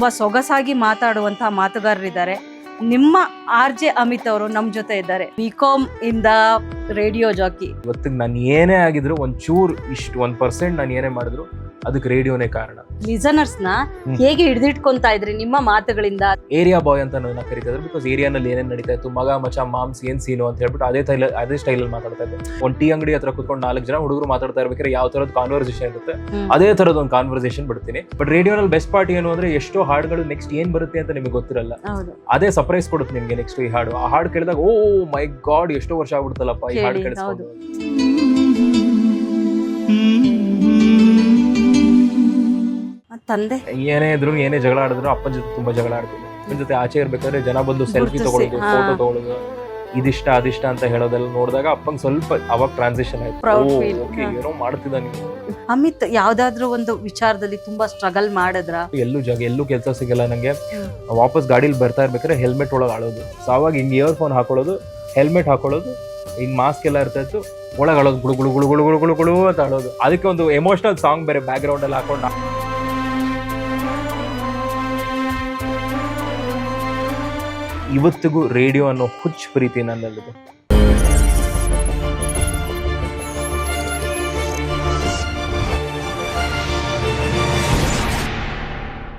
ತುಂಬಾ ಸೊಗಸಾಗಿ ಮಾತಾಡುವಂತಹ ಮಾತುಗಾರರಿದ್ದಾರೆ. ನಿಮ್ಮ RJ ಅಮಿತ್ ಅವರು ನಮ್ಮ ಜೊತೆ ಇದ್ದಾರೆ. ಬಿಕಾಮ್ ಇಂದ ರೇಡಿಯೋ ಜಾಕಿ. ಇವತ್ತಿಗೆ ನಾನು ಏನೇ ಆಗಿದ್ರು ಒಂಚೂರು ಇಷ್ಟು 1% ನಾನು ಏನೇ ಮಾಡಿದ್ರು ಅದಕ್ಕೆ ರೇಡಿಯೋನೇ ಕಾರಣ. ಲಿಸನರ್ಸ್ ನ ಹೇಗೆ ಹಿಡಿದಿಟ್ಕೊಂತಾ ಇದ್ರಿ ನಿಮ್ಮ ಮಾತುಗಳಿಂದ? ಏರಿಯಾ ಬಾಯ್ ಅಂತ ನನ್ನ ಕರೀತಿದ್ರು. ಬಿಕಾಸ್ ಏರಿಯಾನಲ್ಲಿ ಏನೇನು ನಡೀತಾ ಇತ್ತು, ಮಗ ಮಚ ಮಾಮ್ಸ್ ಏನ್ ಸೀನು ಅಂತ ಹೇಳ್ಬಿಟ್ಟು ಅದೇ ಸ್ಟೈಲಲ್ಲಿ ಮಾತಾಡ್ತಾ ಇದ್ದೆ. ಒಂದು ಟೀ ಅಂಗಡಿ ಹತ್ರ ಕುತ್ಕೊಂಡು 4 ಜನ ಹುಡುಗರು ಮಾತಾಡ್ತಾ ಇರ್ಬೇಕಾದ್ರೆ ಯಾವ ತರದ ಕಾನ್ವರ್ಸೇಷನ್ ಇರುತ್ತೆ ಅದೇ ತರದ ಒಂದು ಕಾನ್ವರ್ಸೇಷನ್ ಬಿಡ್ತೀನಿ. ಬಟ್ ರೇಡಿಯೋನಲ್ಲಿ ಬೆಸ್ಟ್ ಪಾರ್ಟ್ ಏನು ಅಂದ್ರೆ ಎಷ್ಟೋ ಹಾಡುಗಳು ನೆಕ್ಸ್ಟ್ ಏನ್ ಬರುತ್ತೆ ಅಂತ ನಿಮಗೆ ಗೊತ್ತಿರಲ್ಲ. ಅದೇ ಸರ್ಪ್ರೈಸ್ ಕೊಡುತ್ತೆ ನಿಮ್ಗೆ. ನೆಕ್ಸ್ಟ್ ಈ ಹಾಡು, ಆ ಹಾಡು ಕೇಳಿದಾಗ ಓ ಮೈ ಗಾಡ್ ಎಷ್ಟೋ ವರ್ಷ ಆಗ್ಬಿಡ್ತಲ್ಲಪ್ಪ ಈ ಹಾಡು ಕೇಳಿಸ್ಕೊಂಡು. ತಂದೆ ಏನೇ ಇದ್ರು ಏನೇ ಜಗಳ ಆಡಿದ್ರು ಅಪ್ಪನ ಜೊತೆ ತುಂಬಾ ಜಗಳ ಆಡ್ತೀನಿ. ಅಪ್ಪನ ಜೊತೆ ಆಚೆ ಇರ್ಬೇಕಾದ್ರೆ ಜನ ಬಂದು ಸೆಲ್ಫಿ ತಗೊಳ್ಳೋದು, ಫೋಟೋ ತಗೊಳ್ಳೋದು, ಇದಿಷ್ಟ ಅದಿಷ್ಟ ಅಂತ ಹೇಳೋದೆಲ್ಲ ನೋಡಿದಾಗ ಅಪ್ಪಂಗೆ ಸ್ವಲ್ಪ ಅವಾಗ ಟ್ರಾನ್ಸಿಷನ್ ಆಯ್ತು. ಏನೋ ಮಾಡ್ತಿದ್ದ ನೀವು. ಅಮಿತ್ ಯಾವ್ದಾದ್ರು ಒಂದು ವಿಚಾರದಲ್ಲಿ ತುಂಬಾ ಸ್ಟ್ರಗಲ್ ಮಾಡಿದ್ರ? ಎಲ್ಲೂ ಕೆಲಸ ಸಿಗಲ್ಲ ನಂಗೆ. ವಾಪಸ್ ಗಾಡಿಲಿ ಬರ್ತಾ ಇರ್ಬೇಕಾದ್ರೆ ಹೆಲ್ಮೆಟ್ ಒಳಗೆ ಆಳೋದು. ಸೊ ಅವಾಗ ಹಿಂಗ್ ಇಯರ್ಫೋನ್ ಹಾಕೊಳ್ಳೋದು, ಹೆಲ್ಮೆಟ್ ಹಾಕೊಳ್ಳೋದು, ಹಿಂಗ್ ಮಾಸ್ಕ್ ಎಲ್ಲ ಇರ್ತಾ ಇತ್ತು, ಒಳಗೆ ಆಳೋದು, ಗುಳು ಗುಳು ಗುಳು ಗುಳು ಗುಳು ಗುಳು ಗುಳು ಅಂತ ಆಳೋದು. ಅದಕ್ಕೆ ಒಂದು ಎಮೋಷನಲ್ ಸಾಂಗ್ ಬೇರೆ ಬ್ಯಾಕ್ ಗ್ರೌಂಡ್ ಅಲ್ಲಿ ಹಾಕೊಂಡು ಇವತ್ತಿಗೂ ರೇಡಿಯೋ ಅನ್ನೋ ಹುಚ್ಚು ಪ್ರೀತಿ ನನ್ನಲ್ಲಿದೆ.